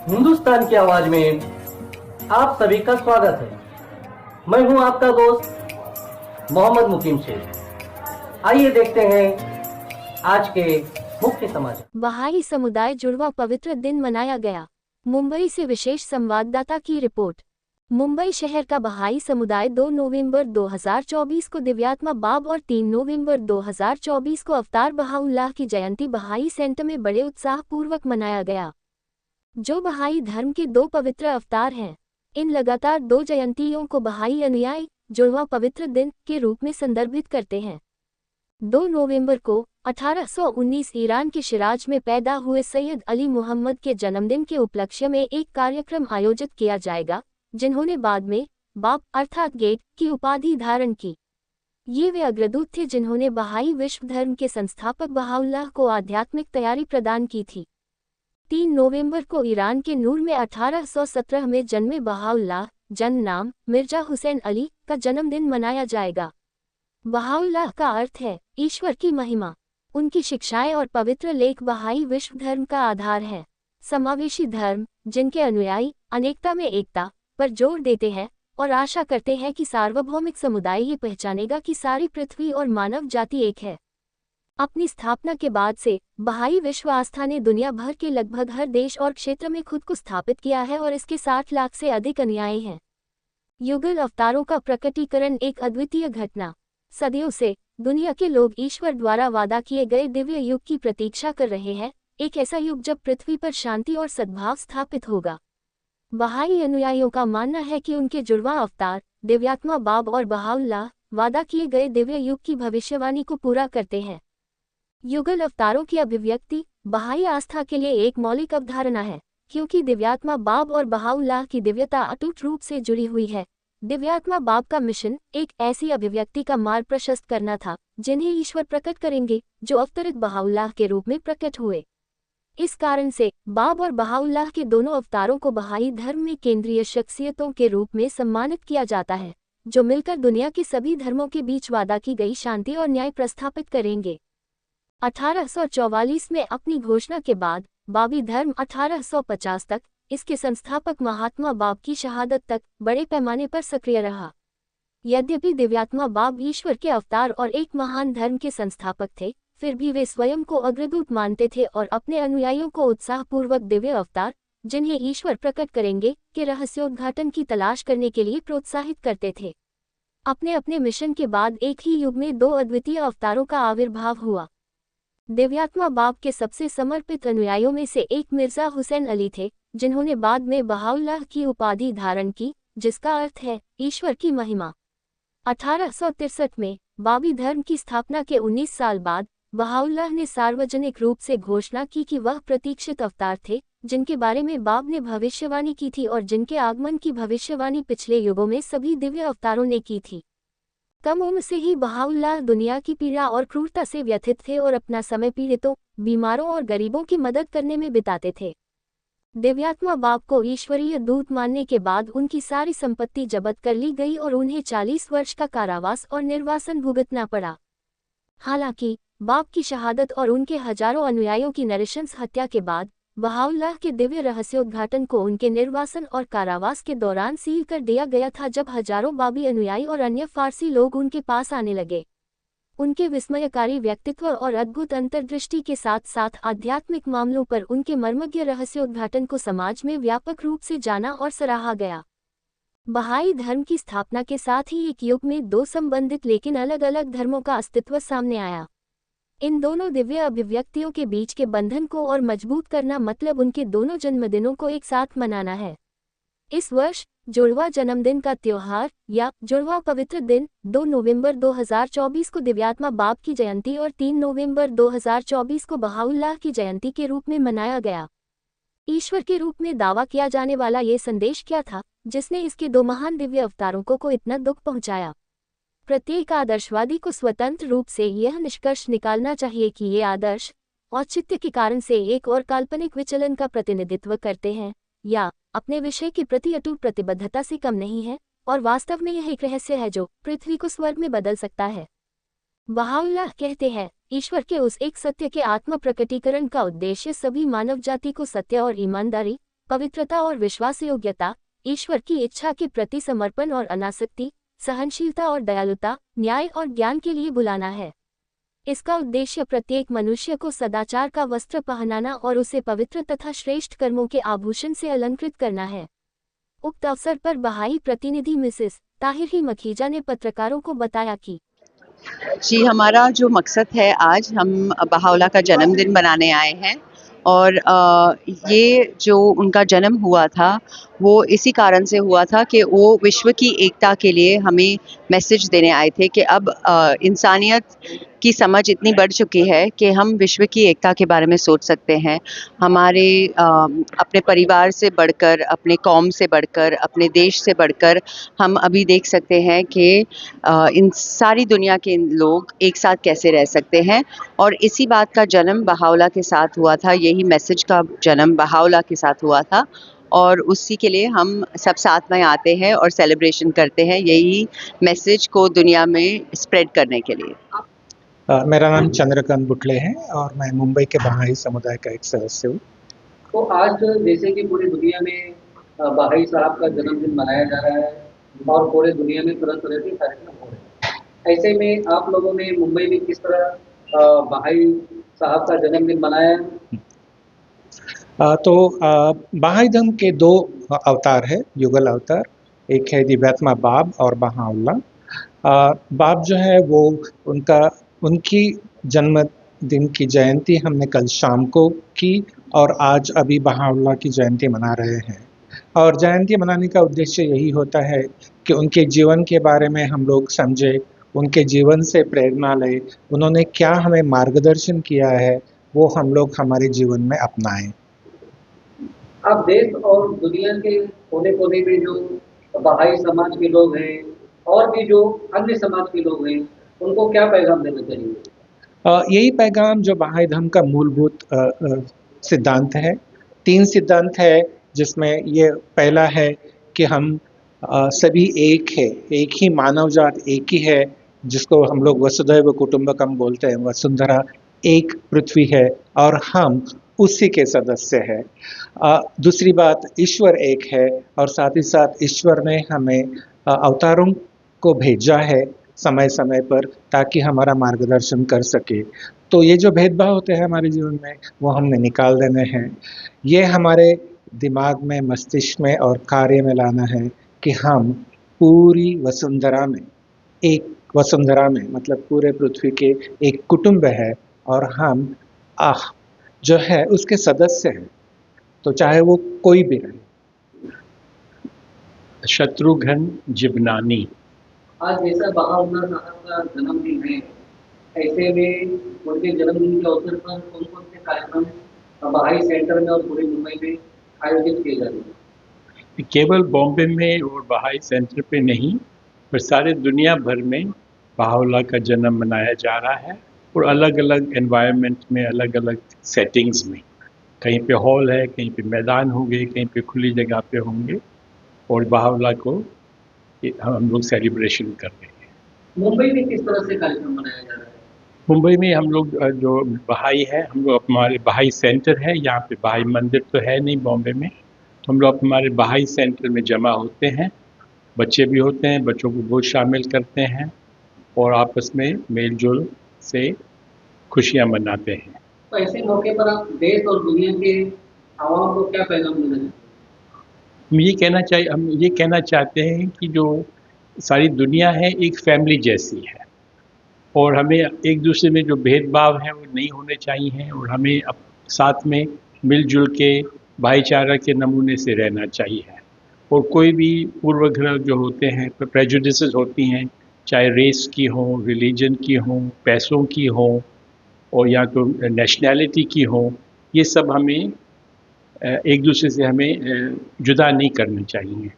हिंदुस्तान की आवाज में आप सभी का स्वागत है। मैं हूं आपका दोस्त मोहम्मद मुकीम शेख। आइए देखते हैं आज के मुख्य समाचार। बहाई समुदाय जुड़वा पवित्र दिन मनाया गया। मुंबई से विशेष संवाददाता की रिपोर्ट। मुंबई शहर का बहाई समुदाय 2 नवंबर 2024 को दिव्यात्मा बाब और 3 नवंबर 2024 को अवतार बहाउल्लाह की जयंती बहाई सेंटर में बड़े उत्साह पूर्वक मनाया गया, जो बहाई धर्म के 2 पवित्र अवतार हैं। इन लगातार 2 जयंतियों को बहाई अनुयायी जुड़वा पवित्र दिन के रूप में संदर्भित करते हैं। 2 नवंबर को 1819 ईरान के शिराज में पैदा हुए सैयद अली मुहम्मद के जन्मदिन के उपलक्ष्य में एक कार्यक्रम आयोजित किया जाएगा, जिन्होंने बाद में बाप अर्थात गेट की उपाधि धारण की। ये वे अग्रदूत थे जिन्होंने बहाई विश्व धर्म के संस्थापक बहाउल्लाह को आध्यात्मिक तैयारी प्रदान की थी। 3 नवंबर को ईरान के नूर में 1817 में जन्मे बहाउल्लाह जन्म नाम मिर्जा हुसैन अली का जन्मदिन मनाया जाएगा। बहाउल्लाह का अर्थ है ईश्वर की महिमा। उनकी शिक्षाएं और पवित्र लेख बहाई विश्व धर्म का आधार है। समावेशी धर्म जिनके अनुयायी अनेकता में एकता पर जोर देते हैं और आशा करते हैं कि सार्वभौमिक समुदाय ये पहचानेगा कि सारी पृथ्वी और मानव जाति एक है। अपनी स्थापना के बाद से बहाई विश्व आस्था ने दुनिया भर के लगभग हर देश और क्षेत्र में खुद को स्थापित किया है और इसके 60 लाख से अधिक अनुयायी हैं। युगल अवतारों का प्रकटीकरण एक अद्वितीय घटना। सदियों से दुनिया के लोग ईश्वर द्वारा वादा किए गए दिव्य युग की प्रतीक्षा कर रहे हैं, एक ऐसा युग जब पृथ्वी पर शांति और सद्भाव स्थापित होगा। बहाई अनुयायियों का मानना है कि उनके जुड़वा अवतार दिव्यात्मा बाब और बहाउल्लाह वादा किए गए दिव्य युग की भविष्यवाणी को पूरा करते हैं। युगल अवतारों की अभिव्यक्ति बहाई आस्था के लिए एक मौलिक अवधारणा है, क्योंकि दिव्यात्मा बाब और बहाउल्लाह की दिव्यता अटूट रूप से जुड़ी हुई है। दिव्यात्मा बाब का मिशन एक ऐसी अभिव्यक्ति का मार्ग प्रशस्त करना था जिन्हें ईश्वर प्रकट करेंगे, जो अवतरित बहाउल्लाह के रूप में प्रकट हुए। इस कारण से बाब और बहाउल्लाह के दोनों अवतारों को बहाई धर्म में केंद्रीय शख्सियतों के रूप में सम्मानित किया जाता है, जो मिलकर दुनिया के सभी धर्मों के बीच वादा की गई शांति और न्याय प्रस्थापित करेंगे। 1844 में अपनी घोषणा के बाद बाबी धर्म 1850 तक इसके संस्थापक महात्मा बाब की शहादत तक बड़े पैमाने पर सक्रिय रहा। यद्यपि दिव्यात्मा बाब ईश्वर के अवतार और एक महान धर्म के संस्थापक थे, फिर भी वे स्वयं को अग्रदूत मानते थे और अपने अनुयायियों को उत्साहपूर्वक दिव्य अवतार, जिन्हें ईश्वर प्रकट करेंगे, के रहस्योद्घाटन की तलाश करने के लिए प्रोत्साहित करते थे। अपने अपने मिशन के बाद एक ही युग में 2 अद्वितीय अवतारों का आविर्भाव हुआ। दिव्यात्मा बाब के सबसे समर्पित अनुयायियों में से एक मिर्जा हुसैन अली थे, जिन्होंने बाद में बहाउल्लाह की उपाधि धारण की, जिसका अर्थ है ईश्वर की महिमा। 1863 में बाबी धर्म की स्थापना के 19 साल बाद बहाउल्लाह ने सार्वजनिक रूप से घोषणा की कि वह प्रतीक्षित अवतार थे, जिनके बारे में बाब ने भविष्यवाणी की थी और जिनके आगमन की भविष्यवाणी पिछले युगों में सभी दिव्य अवतारों ने की थी। कम उम्र से ही बहाउल्लाह दुनिया की पीड़ा और क्रूरता से व्यथित थे और अपना समय पीड़ितों, बीमारों और गरीबों की मदद करने में बिताते थे। दिव्यात्मा बाब को ईश्वरीय दूत मानने के बाद उनकी सारी संपत्ति जब्त कर ली गई और उन्हें 40 वर्ष का कारावास और निर्वासन भुगतना पड़ा। हालांकि बाब की शहादत और उनके हजारों अनुयायियों की नृशंस हत्या के बाद बहाउल्लाह के दिव्य रहस्योद्घाटन को उनके निर्वासन और कारावास के दौरान सील कर दिया गया था, जब हजारों बाबी अनुयायी और अन्य फारसी लोग उनके पास आने लगे। उनके विस्मयकारी व्यक्तित्व और अद्भुत अंतर्दृष्टि के साथ साथ आध्यात्मिक मामलों पर उनके मर्मज्ञ रहस्योद्घाटन को समाज में व्यापक रूप से जाना और सराहा गया। बहाई धर्म की स्थापना के साथ ही एक युग में 2 संबंधित लेकिन अलग अलग धर्मों का अस्तित्व सामने आया। इन दोनों दिव्य अभिव्यक्तियों के बीच के बंधन को और मजबूत करना मतलब उनके दोनों जन्मदिनों को एक साथ मनाना है। इस वर्ष जुड़वा जन्मदिन का त्योहार या जुड़वा पवित्र दिन 2 नवंबर 2024 को दिव्यात्मा बाब की जयंती और 3 नवंबर 2024 को बहाउल्लाह की जयंती के रूप में मनाया गया। ईश्वर के रूप में दावा किया जाने वाला ये संदेश क्या था, जिसने इसके 2 महान दिव्य अवतारों को इतना दुख पहुंचाया? प्रत्येक आदर्शवादी को स्वतंत्र रूप से यह निष्कर्ष निकालना चाहिए कि ये आदर्श औचित्य के कारण से एक और काल्पनिक विचलन का प्रतिनिधित्व करते हैं, या अपने विषय के प्रति अटूट प्रतिबद्धता से कम नहीं है, और वास्तव में यह एक रहस्य है जो पृथ्वी को स्वर्ग में बदल सकता है। बहाउल्लाह कहते हैं, ईश्वर के उस एक सत्य के आत्म प्रकटीकरण का उद्देश्य सभी मानव जाति को सत्य और ईमानदारी, पवित्रता और विश्वास योग्यता, ईश्वर की इच्छा के प्रति समर्पण और अनासक्ति, सहनशीलता और दयालुता, न्याय और ज्ञान के लिए बुलाना है। इसका उद्देश्य प्रत्येक मनुष्य को सदाचार का वस्त्र पहनाना और उसे पवित्र तथा श्रेष्ठ कर्मों के आभूषण से अलंकृत करना है। उक्त अवसर पर बहाई प्रतिनिधि मिसेस ताहिर मखीजा ने पत्रकारों को बताया कि जी, हमारा जो मकसद है, आज हम बहाओला का जन्मदिन मनाने आए हैं और ये जो उनका जन्म हुआ था वो इसी कारण से हुआ था कि वो विश्व की एकता के लिए हमें मैसेज देने आए थे कि अब इंसानियत की समझ इतनी बढ़ चुकी है कि हम विश्व की एकता के बारे में सोच सकते हैं। हमारे अपने परिवार से बढ़कर, अपने कौम से बढ़कर, अपने देश से बढ़कर हम अभी देख सकते हैं कि इन सारी दुनिया के लोग एक साथ कैसे रह सकते हैं और इसी बात का जन्म बहाओला के साथ हुआ था। यही मैसेज का जन्म बहाओला के साथ हुआ था और उसी के लिए हम सब साथ में आते हैं और सेलिब्रेशन करते हैं, यही मैसेज को दुनिया में स्प्रेड करने के लिए। मेरा नाम चंद्रकांत बुटले है और मैं मुंबई के बहाई समुदाय का एक सदस्य हूँ। तो आज जैसे कि पूरी दुनिया में बहाई साहब का जन्मदिन मनाया जा रहा है और पूरे दुनिया में तरह तरह के कार्यक्रम हो रहे हैं, ऐसे में आप लोगों ने मुंबई में किस तरह बहाई साहब का जन्मदिन मनाया है? बहाई धर्म के दो अवतार है, युगल अवतार। एक है दिव्यात्मा बाब और बहाउल्ला। बाब जो है वो उनकी जन्मदिन की जयंती हमने कल शाम को की और आज अभी बहाउल्ला की जयंती मना रहे हैं। और जयंती मनाने का उद्देश्य यही होता है कि उनके जीवन के बारे में हम लोग समझे, उनके जीवन से प्रेरणा ले, उन्होंने क्या हमें मार्गदर्शन किया है वो हम लोग हमारे जीवन में अपनाएं। आप देश और दुनिया के कोने कोने में जो बहाई समाज के लोग हैं और भी जो अन्य समाज के लोग हैं, उनको क्या पैगाम देना चाहिए? यही पैगाम जो बहाई धर्म का मूलभूत सिद्धांत है। 3 सिद्धांत है जिसमें ये पहला है कि हम सभी एक है, एक ही मानव जात एक ही है, जिसको हम लोग वसुधैव कुटुंबकम बोलते हैं। वसुंधरा एक पृथ्वी है और हम उसी के सदस्य हैं। दूसरी बात, ईश्वर एक है और साथ ही साथ ईश्वर ने हमें अवतारों को भेजा है समय समय पर ताकि हमारा मार्गदर्शन कर सके। तो ये जो भेदभाव होते हैं हमारे जीवन में वो हमने निकाल देने हैं। ये हमारे दिमाग में, मस्तिष्क में और कार्य में लाना है कि हम पूरी वसुंधरा में, एक वसुंधरा में मतलब पूरे पृथ्वी के एक कुटुंब है और हम जो है उसके सदस्य हैं, तो चाहे वो कोई भी रहे। शत्रुघ्न जिबनानी। आज जैसा बहाउल्ला साहब का जन्मदिन है, ऐसे में उनके जन्मदिन के अवसर पर कौन कौन से कार्यक्रम बहाई सेंटर में और पूरे मुंबई में आयोजित किए जा रहे हैं? केवल बॉम्बे में और बहाई सेंटर पे नहीं, पर सारे दुनिया भर में बहाउल्ला का जन्म मनाया जा रहा है और अलग अलग एनवायरनमेंट में, अलग अलग सेटिंग्स में। कहीं पे हॉल है, कहीं पे मैदान होंगे, कहीं पे खुली जगह पे होंगे और बहाउल्ला को हम लोग सेलिब्रेशन कर रहे हैं। मुंबई में किस तरह से कार्यक्रम मनाया जा रहा है? मुंबई में हम लोग जो बहाई है, हम लोग हमारे बहाई सेंटर है, यहाँ पे बहाई मंदिर तो है नहीं बॉम्बे में, तो हम लोग हमारे बहाई सेंटर में जमा होते हैं। बच्चे भी होते हैं, बच्चों को बहुत शामिल करते हैं और आपस में मेल जोल से खुशियाँ मनाते हैं। तो ऐसे मौके पर आप देश और दुनिया के आवाम को क्या पैगाम देना चाहते हैं? हम ये कहना चाहते हैं कि जो सारी दुनिया है एक फैमिली जैसी है और हमें एक दूसरे में जो भेदभाव है वो नहीं होने चाहिए और हमें साथ में मिलजुल के भाईचारा के नमूने से रहना चाहिए। और कोई भी पूर्वग्रह जो होते हैं, प्रेजुडिसेस होती हैं, चाहे रेस की हो, रिलीजन की हो, पैसों की हो और या तो नेशनैलिटी की हो, ये सब हमें एक दूसरे से हमें जुदा नहीं करना चाहिए।